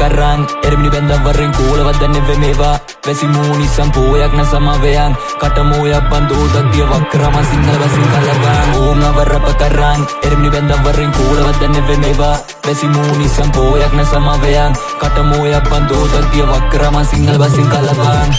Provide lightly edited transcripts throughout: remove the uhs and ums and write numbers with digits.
karang Erimni bendam warren koolaවත් දන්නේ වෙමේවා වැසි මූණි සම්පෝයක් නැසමවයන් කටමෝයක් බන්දෝදක් දිය වක්‍රම සිංහල බසින් කලවන් ඕම් නවරප karang Erimni bendam warren koolaවත් දන්නේ වෙමේවා වැසි මූණි සම්පෝයක් නැසමවයන් කටමෝයක් බන්දෝදක් දිය වක්‍රම සිංහල බසින් කලවන්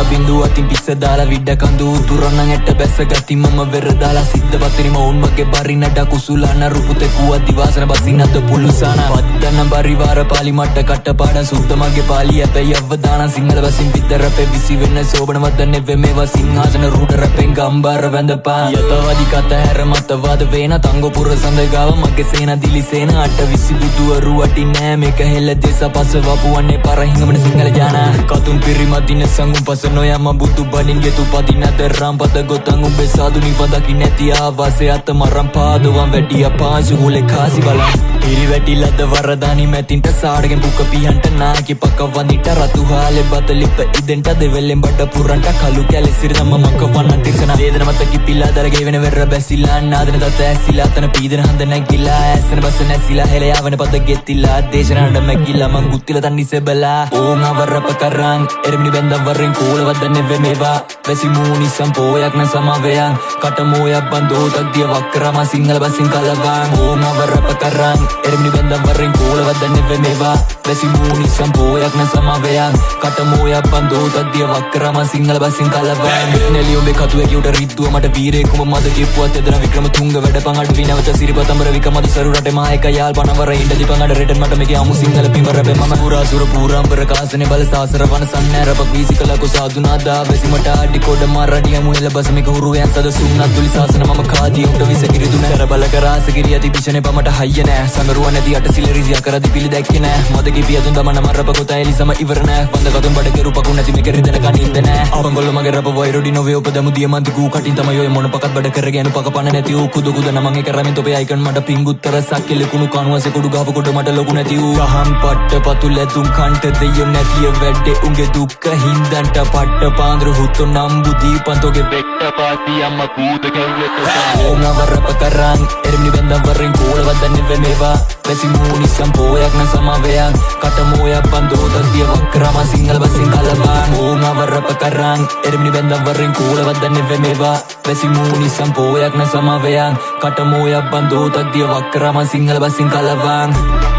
බින්දු අතින් පිස්ස දාලා විඩ කඳු තුරන්න ඇට බැස්ස ගති මම වෙර දාලා සිද්ධ වතරිම උන් මගේ බරිනඩ කුසුලාන රුපුතේ කුව දිවාසන බසින් අත පුලුසාන වද්දන බරිවාර පාලි මට්ට කට්ට පාඩන් සුද්ධ මගේ පාලි ඇපේ යවදාන සිංහල බසින් විතර රැපේ විසි වෙන්න සෝබන වදන්නේ වෙමේවා සිංහාසන රූඩ රැපෙන් ගම්බාර වැඳපා යතවාදි කත හැර මතවාද වේන තංගෝ පුර සඳ ගාව මගේ සේන දිලි සේන අට විසි බුදුවරු වටි නෑ මේක හෙල්ල දෙස පස වපුවන්නේ පරහිඟමන සිංහල ජාන කතුන් පිරිමදින සංගුම් පස නොයම බුදු බණින්ගේ තුපති නැත රම්පත ගොතන් උඹේ සාදුනි පදකි නැති ආවාසේ අත මරම් පාදවන් වැඩිය පාසු හුලේ කාසි බලන් පිරි වැටිලද වරදානි මැතින්ට සාඩගෙන් පුක පියන්ට නාකි පක වනිට රතු හාලේ බතලිප ඉදෙන්ට දෙවෙල්ලෙන් බඩ පුරන්ට කලු කැලේ සිරදම මක වන්න තිරසන වේදන මත කිපිලා දරගේ වෙන වෙර බැසිලා නාදන දත ඇසිලා තන පීදන හඳ නැගිලා ඇසන බස නැසිලා හෙල යවන පද ගෙතිලා දේශනට මැකිලා මං ගුත්තිල තන්නිසේ බලා ඕම් අවරප කරන් එරිමිනි බෙන්දම් වරෙන් කෝලවත් දන්නේ වෙමේවා වැසි මූණි සම්පෝයක් නැසමවයන් කටමෝයක් බන්දෝදක් දිය වක්‍රම සිංහල බසින් කලවන් ඕම් අවරප කරන් එරිමිනි බෙන්දම් වරෙන් කෝලවත් දන්නේ වෙමේවා වැසි මූණි සම්පෝයක් නැසමවයන් කටමෝයක් බන්දෝදක් දිය වක්‍රම සිංහල බසින් කලවන් නෙලියොඹේ කතුවේ කියුට රිද්දුව මට වීරයෙකුම මද කිව්වත් එදන වික්‍රම තුංග වැඩපන් අඩු විනවත සිරිපතඹර විකමද සරු රටේ මායක යාල් පනවර ඉඳ දීපන් අඩ රෙටන් මට මේක අමු සිංහල පිඹර බෙ මම පුරා සුර පුරාම්බර කාසනේ බල සාසර වන සන්නෑරපක් වීසිකල කුසාදුනාදා වෙසිමට අඩි කොඩ මරඩිය මුල බස මේක හුරුවෙන් සද සුන්නත් තුලි සාසන මම කාදී උට විසකිරි දුන කර බල කරාස කිරිය යති පිෂනේ පමට හයිය නෑ සංගරුව නැති අට සිලරිසිය කරදි පිළි දැක්කේ නෑ මද කිපියතුන් දමන මරප කොත එලිසම ඉවර නෑ වන්ද කතුන් බඩ කෙරුපකු නැති මේක රිදෙන කනින්ද නෑ අවංගොල්ල මගේ රප වෛරොඩි නොවේ උපදමු දියමන්ති කූ කටින් තමයි ඔය මොන පකත් බඩ කරගෙන පක පන නැති ඌ කුදු කුද නමං එක රමින් තොපේ අයිකන් මට පිංගුත්තර සක්කෙල කුණු කණුවසේ කුඩු ගහප කොට මට ලොකු නැති ඌ ගහන් පට්ට පතුල තුන් කන්ට දෙයෝ නැතිය වැඩේ උගේ දුක්ඛ හින්දන්ට පට්ට පාන්දර හුතු නම්බු දීපන්තෝගේ වෙට්ට පාති අම්ම කූද කැව්වෙත ඕම් නවරප කරන් එරිමිනි බෙන්දම් වරෙන් කෝලවත් දන්නේ වෙමේවා වැසි මූණි සම්පෝයක් නැසමවයන් කටමෝයක් බන්දෝදක් දිය වක්‍රම සිංහල බසින් කලවන් ඕම් නවරප කරන් එරිමිනි බෙන්දම් වරෙන් කෝලවත් දන්නේ වෙමේවා වැසි මූණි සම්පෝයක් නැසමවයන් කටමෝයක් බන්දෝදක් දිය වක්‍රම සිංහල බසින් කලවන්